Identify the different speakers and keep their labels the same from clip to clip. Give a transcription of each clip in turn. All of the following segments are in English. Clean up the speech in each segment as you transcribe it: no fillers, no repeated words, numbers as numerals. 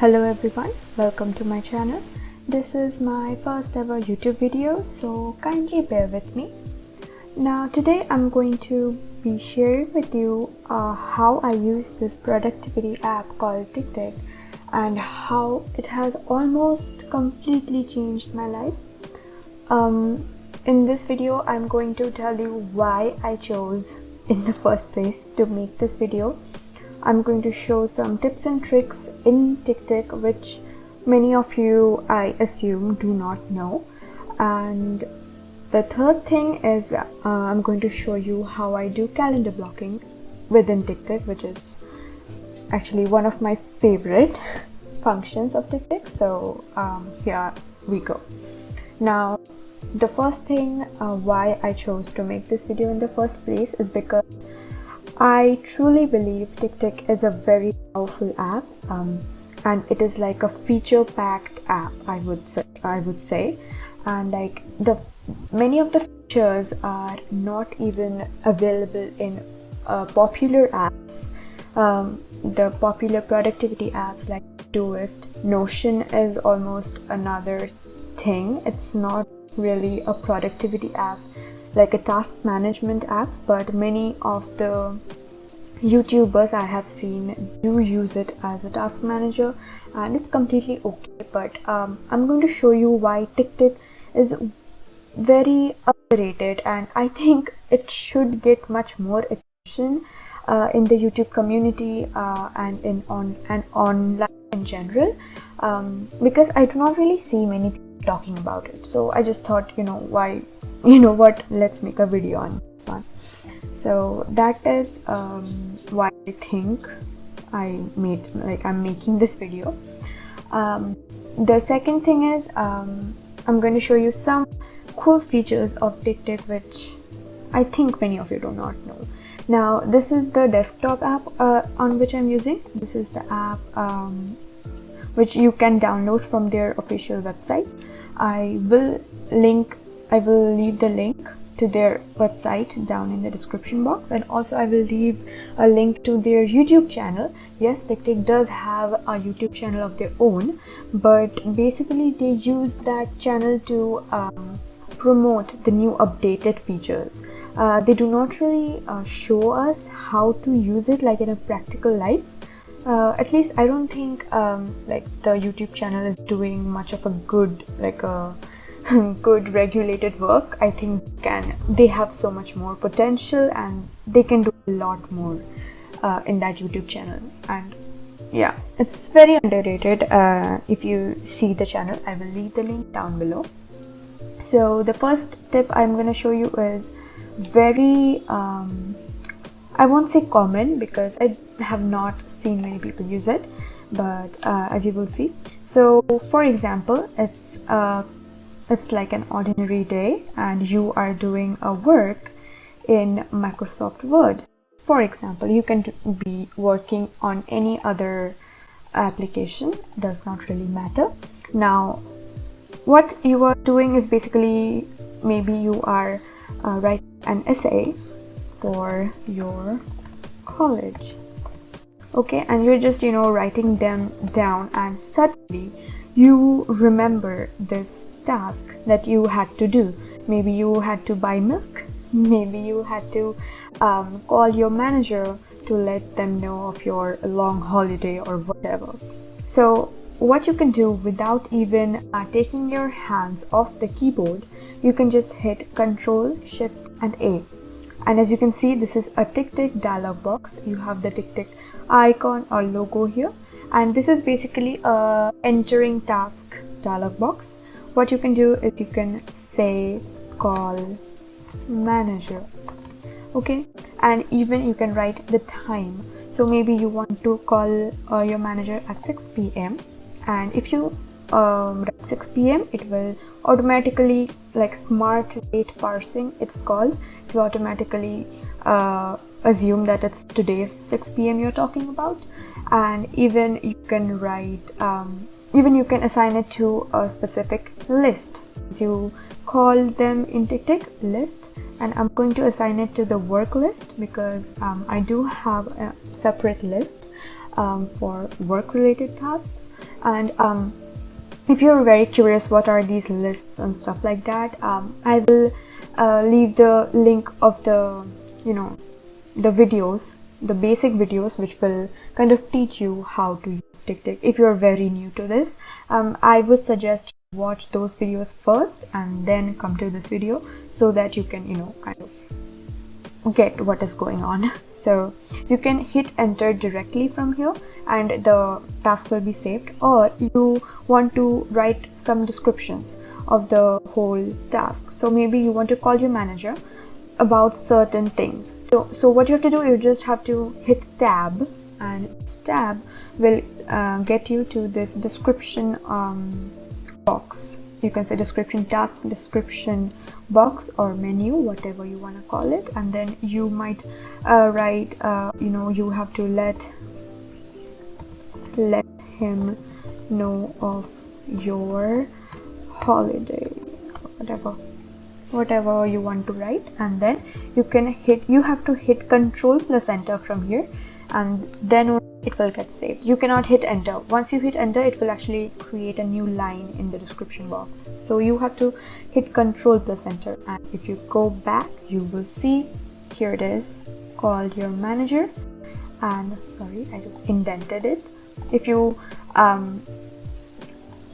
Speaker 1: Hello everyone, welcome to my channel. This is my first ever YouTube video, so kindly bear with me. Now today I'm going to be sharing with you how I use this productivity app called TickTick and how it has almost completely changed my life. In this video I'm going to tell you why I chose in the first place to make this video. I'm going to show some tips and tricks in TickTick which many of you, I assume, do not know. And the third thing is I'm going to show you how I do calendar blocking within TickTick, which is actually one of my favorite functions of TickTick. So here we go. Now the first thing why I chose to make this video in the first place is because I truly believe TickTick is a very powerful app, and it is like a feature-packed app. I would say, and like many of the features are not even available in popular apps. The popular productivity apps like Todoist, Notion is almost another thing. It's not really a productivity app, like a task management app, but many of the YouTubers I have seen do use it as a task manager, and it's completely okay. But I'm going to show you why TickTick is very underrated, and I think it should get much more attention in the YouTube community and online in general, because I do not really see many people talking about it. So I just thought, let's make a video on this one. So that is why I think I'm making this video. The second thing is I'm going to show you some cool features of TickTick which I think many of you do not know. Now this is the desktop app on which I'm using. This is the app which you can download from their official website. I will leave the link to their website down in the description box, and also I will leave a link to their YouTube channel. Yes, TickTick does have a YouTube channel of their own, but basically they use that channel to promote the new updated features. They do not really show us how to use it like in a practical life. At least I don't think like the YouTube channel is doing much of a good good regulated work. I think they have so much more potential and they can do a lot more in that YouTube channel. And yeah, it's very underrated. If you see the channel, I will leave the link down below. So the first tip I'm going to show you is very I won't say common because I have not seen many people use it, but as you will see. So for example, it's like an ordinary day and you are doing a work in Microsoft Word. For example, you can be working on any other application, does not really matter. Now what you are doing is basically, maybe you are writing an essay for your college, okay, and you're just writing them down, and suddenly you remember this task that you had to do. Maybe you had to buy milk, maybe you had to call your manager to let them know of your long holiday or whatever. So what you can do without even taking your hands off the keyboard, you can just hit Ctrl, Shift and A. And as you can see, this is a TickTick dialog box. You have the TickTick icon or logo here, and this is basically a entering task dialog box. What you can do is you can say call manager, okay, and even you can write the time. So maybe you want to call your manager at 6 p.m. and if you write 6 p.m. it will automatically, like smart rate parsing it's called, to automatically assume that it's today's 6 p.m. you're talking about. And even you can write even you can assign it to a specific list. You call them in TickTick list, and I'm going to assign it to the work list because I do have a separate list for work related tasks. And if you're very curious what are these lists and stuff like that, I will leave the link of the the videos, the basic videos, which will kind of teach you how to use TickTick. If you're very new to this, I would suggest you watch those videos first and then come to this video, so that you can kind of get what is going on. So you can hit enter directly from here and the task will be saved, or you want to write some descriptions of the whole task. So maybe you want to call your manager about certain things. So what you have to do, you just have to hit tab, and this tab will get you to this description box. You can say description task, description box, or menu, whatever you want to call it. And then you might write you have to let him know of your holiday, whatever you want to write. And then you have to hit Control plus enter from here, and then it will get saved. You cannot hit enter. Once you hit enter, it will actually create a new line in the description box. So you have to hit Control plus enter, and if you go back, you will see here it is, called your manager. And sorry, I just indented it. If you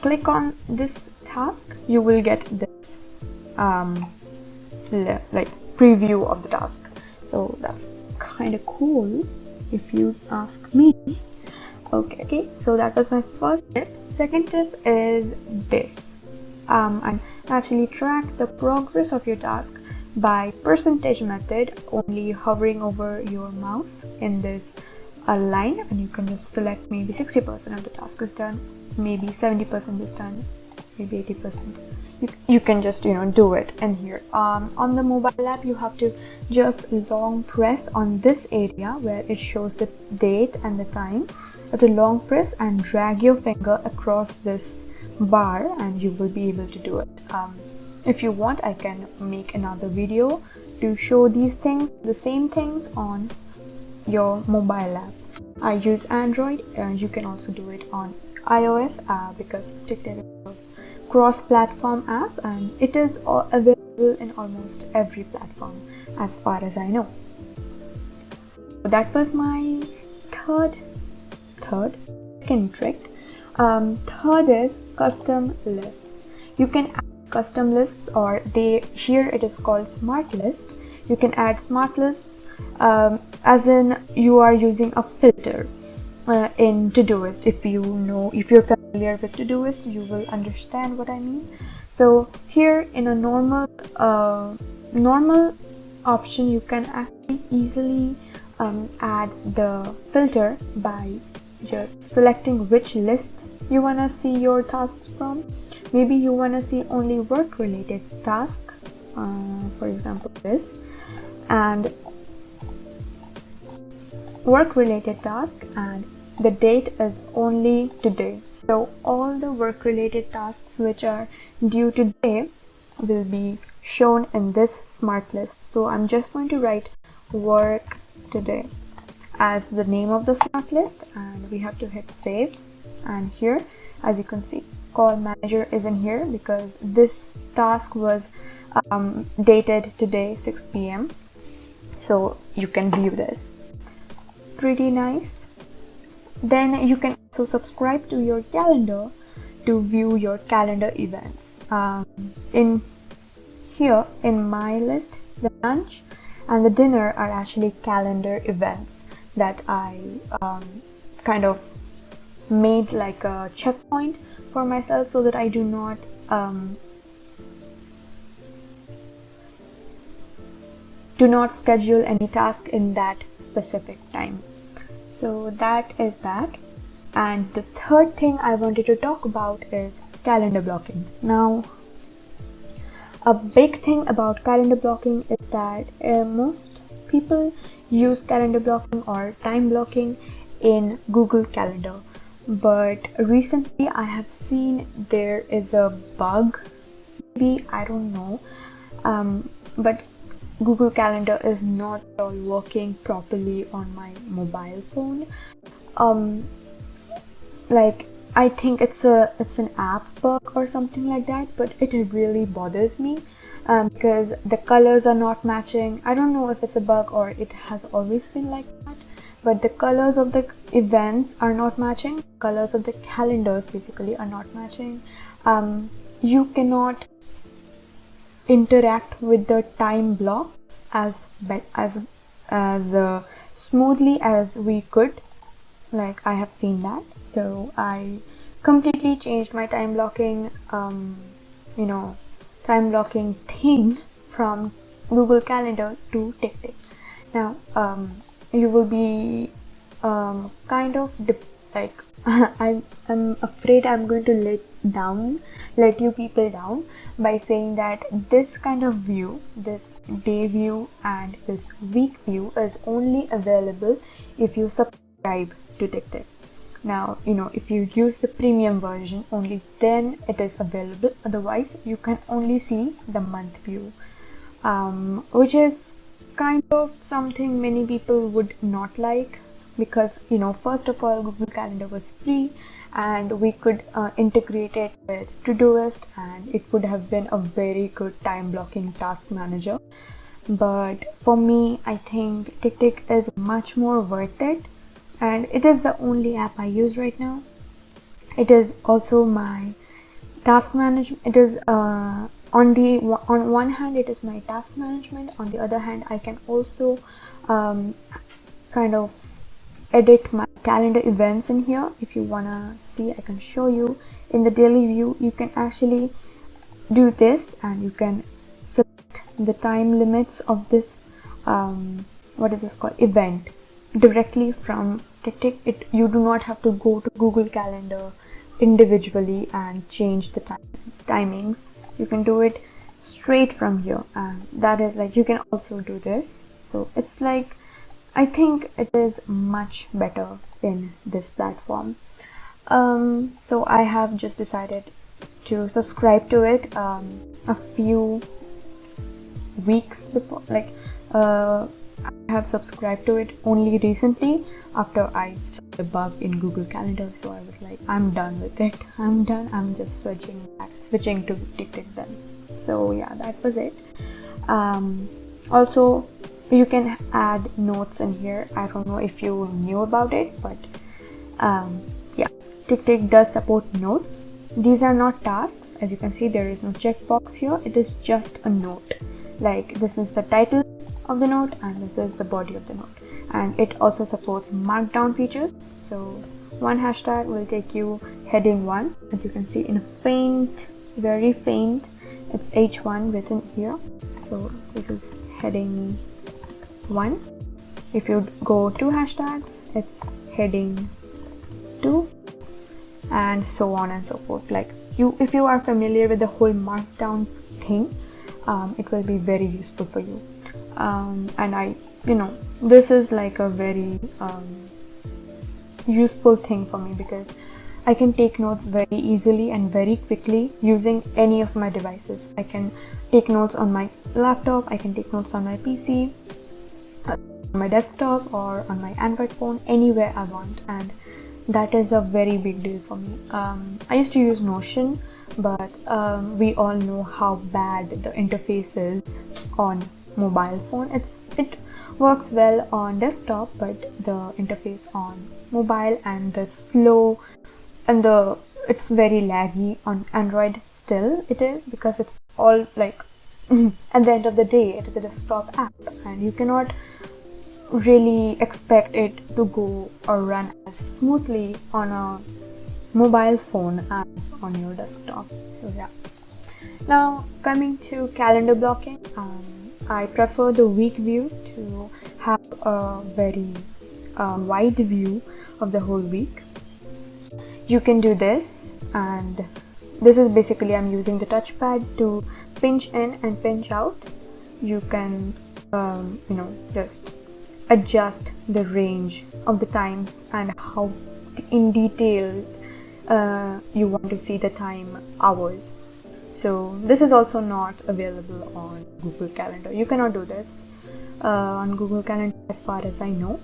Speaker 1: click on this task, you will get this like preview of the task. So that's kind of cool if you ask me. Okay, so that was my first tip. Second tip is this, and actually track the progress of your task by percentage method, only hovering over your mouse in this line, and you can just select maybe 60% of the task is done, maybe 70% is done, maybe 80%. You can just do it. And here on the mobile app, you have to just long press on this area where it shows the date and the time. You have to long press and drag your finger across this bar, and you will be able to do it. If you want, I can make another video to show these things, the same things on your mobile app. I use Android, and you can also do it on iOS because TickTick is a cross-platform app, and it is available in almost every platform as far as I know. So that was my second trick. Third is custom lists. You can add custom lists, or here it is called smart list. You can add smart lists as in you are using a filter in Todoist. If you're familiar with Todoist, you will understand what I mean. So here in a normal option, you can actually easily add the filter by just selecting which list you want to see your tasks from. Maybe you want to see only work related task, for example this, and work related task, and the date is only today. So all the work related tasks which are due today will be shown in this smart list. So I'm just going to write work today as the name of the smart list, and we have to hit save. And here, as you can see, call manager is in here because this task was dated today 6 p.m. so you can view this. Pretty nice. Then you can also subscribe to your calendar to view your calendar events. In here in my list, the lunch and the dinner are actually calendar events that I kind of made like a checkpoint for myself, so that I do not schedule any task in that specific time. So that is that. And the third thing I wanted to talk about is calendar blocking. Now, a big thing about calendar blocking is that most people use calendar blocking or time blocking in Google Calendar, but recently I have seen there is a bug, maybe, I don't know, but Google Calendar is not at all working properly on my mobile phone. Like I think it's an app bug or something like that, but it really bothers me because the colors are not matching. I don't know if it's a bug or it has always been like that, but the colors of the events are not matching. Colors of the calendars basically are not matching. You cannot interact with the time blocks as smoothly as we could. Like, I have seen that, so I completely changed my time blocking time blocking thing from Google Calendar to TickTick. Now you will be kind of like I'm afraid I'm going to let you people down by saying that this kind of view, this day view and this week view, is only available if you subscribe to TickTick. Now, if you use the premium version, only then it is available. Otherwise, you can only see the month view, which is kind of something many people would not like, because first of all, Google Calendar was free and we could integrate it with Todoist, and it would have been a very good time blocking task manager. But for me, I think TickTick is much more worth it, and it is the only app I use right now. It is also my task management. It is on one hand it is my task management. On the other hand, I can also kind of edit my calendar events in here. If you wanna see, I can show you. In the daily view, you can actually do this, and you can select the time limits of this what is this called, event, directly from TickTick. You do not have to go to Google Calendar individually and change the timings. You can do it straight from here, and that is like, you can also do this. So it's like, I think it is much better in this platform. So I have just decided to subscribe to it a few weeks before. Like, I have subscribed to it only recently after I saw the bug in Google Calendar. So I was like, I'm done with it. I'm done. I'm just switching to TickTick then. So yeah, that was it. Also, you can add notes in here. I don't know if you knew about it, but yeah, TickTick does support notes. These are not tasks. As you can see, there is no checkbox here. It is just a note. Like, this is the title of the note and this is the body of the note. And it also supports markdown features. So one hashtag will take you heading 1. As you can see, in a faint, very faint, it's H1 written here. So this is heading 1. If you go 2 hashtags, it's heading 2, and so on and so forth. Like, if you are familiar with the whole markdown thing, it will be very useful for you. And this is like a very useful thing for me, because I can take notes very easily and very quickly using any of my devices. I can take notes on my laptop, I can take notes on my PC, on my desktop, or on my Android phone, anywhere I want, and that is a very big deal for me. I used to use Notion, but we all know how bad the interface is on mobile phone. It works well on desktop, but the interface on mobile and the slow and it's very laggy on Android. Still it is, because it's all like at the end of the day, it is a desktop app, and you cannot really expect it to go or run as smoothly on a mobile phone as on your desktop. So yeah. Now, coming to calendar blocking, I prefer the week view to have a very wide view of the whole week. You can do this, and this is basically, I'm using the touchpad to pinch in and pinch out. You can just adjust the range of the times and how in detail you want to see the time hours. So this is also not available on Google Calendar. You cannot do this on Google Calendar as far as I know.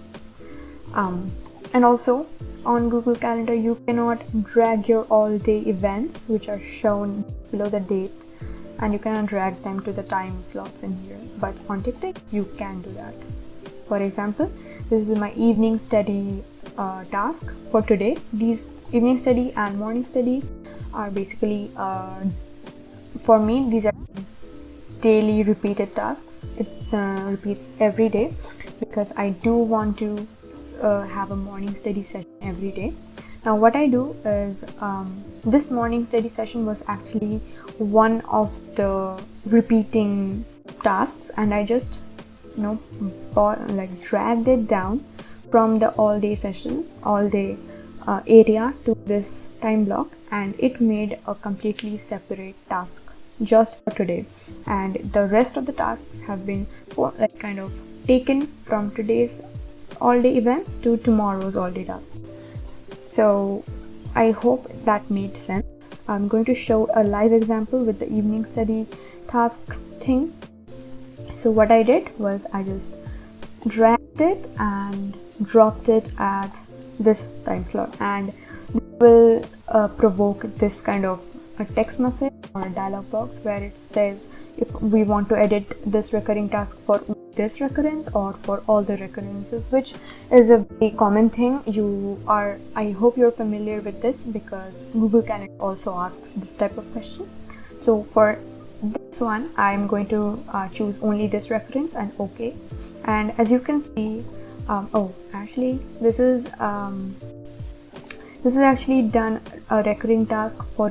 Speaker 1: And also on Google Calendar you cannot drag your all day events which are shown below the date, and you cannot drag them to the time slots in here, but on TickTick you can do that. For example, this is my evening study task for today. These evening study and morning study are basically for me these are daily repeated tasks. It repeats every day because I do want to have a morning study session every day. Now what I do is this morning study session was actually one of the repeating tasks, and I just dragged it down from the all day session, all day area to this time block, and it made a completely separate task just for today, and the rest of the tasks have been kind of taken from today's all day events to tomorrow's all day tasks. So I hope that made sense. I'm going to show a live example with the evening study task thing. So what I did was I just dragged it and dropped it at this time slot, and it will provoke this kind of a text message or a dialog box where it says if we want to edit this recurring task for this recurrence or for all the recurrences, which is a very common thing. I hope you're familiar with this because Google Calendar also asks this type of question. So for this one I'm going to choose only this recurrence and OK, and as you can see this is actually done a recurring task for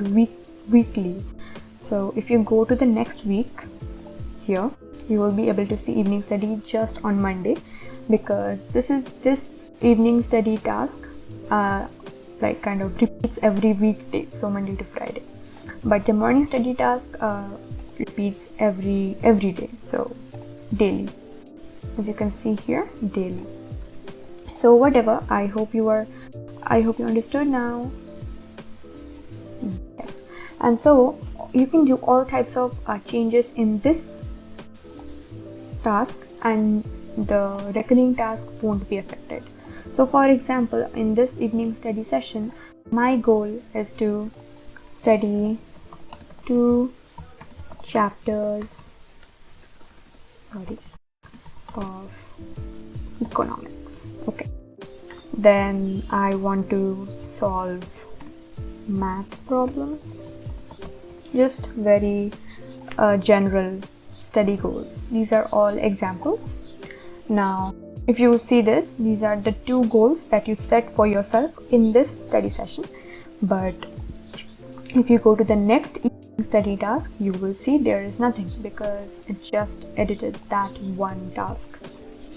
Speaker 1: weekly. So if you go to the next week here, you will be able to see evening study just on Monday, because this evening study task kind of repeats every weekday, so Monday to Friday, but the morning study task repeats every day, so daily, as you can see here, daily. So whatever, I hope you understood now. Yes. And so you can do all types of changes in this task, and the recurring task won't be affected. So for example, in this evening study session, my goal is to study 2 chapters of economics. Okay, then I want to solve math problems, just very general study goals. These are all examples. Now if you see this, these are the 2 goals that you set for yourself in this study session, but if you go to the next evening study task, you will see there is nothing because it just edited that one task.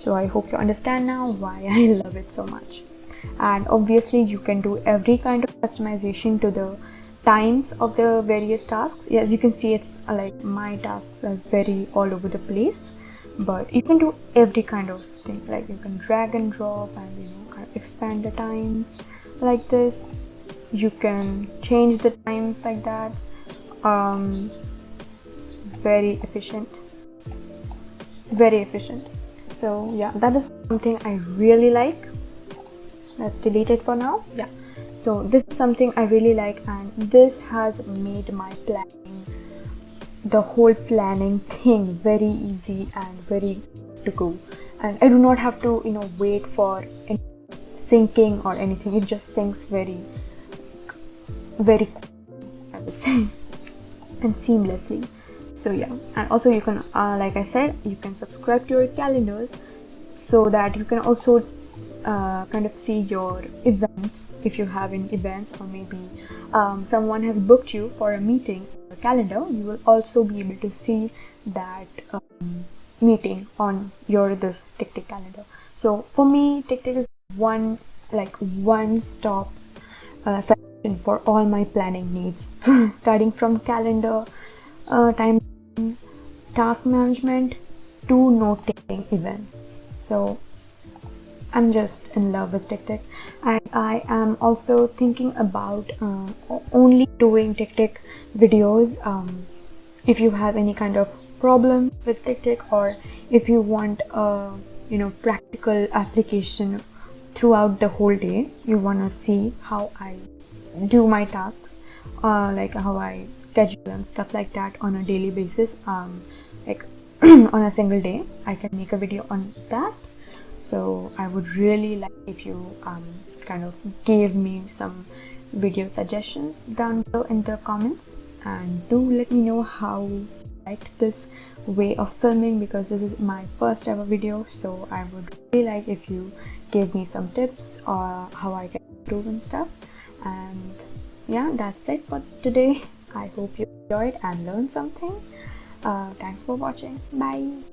Speaker 1: So I hope you understand now why I love it so much. And obviously you can do every kind of customization to the times of the various tasks. As you can see, it's like my tasks are very all over the place, but you can do every kind of thing, like you can drag and drop and kind of expand the times like this. You can change the times like that. Very efficient. So yeah, that is something I really like. Let's delete it for now. Yeah, so this is something I really like, and this has made my planning, the whole planning thing, very easy and very to go. And I do not have to wait for any syncing or anything. It just syncs very I would say, and seamlessly. So yeah, and also you can like I said, you can subscribe to your calendars so that you can also kind of see your events if you have any events, or maybe someone has booked you for a meeting on your calendar. You will also be able to see that meeting on your this TickTick calendar. So for me, TickTick is one stop solution for all my planning needs, starting from calendar, time, task management to note-taking even. So I'm just in love with TickTick, and I am also thinking about only doing TickTick videos. If you have any kind of problem with TickTick, or if you want a practical application throughout the whole day you want to see how I do my tasks, like how I schedule and stuff like that on a daily basis, like on a single day, I can make a video on that. So I would really like if you kind of gave me some video suggestions down below in the comments, and do let me know how you liked this way of filming, because this is my first ever video. So I would really like if you gave me some tips or how I can improve and stuff. And yeah, that's it for today. I hope you enjoyed and learned something. Thanks for watching. Bye.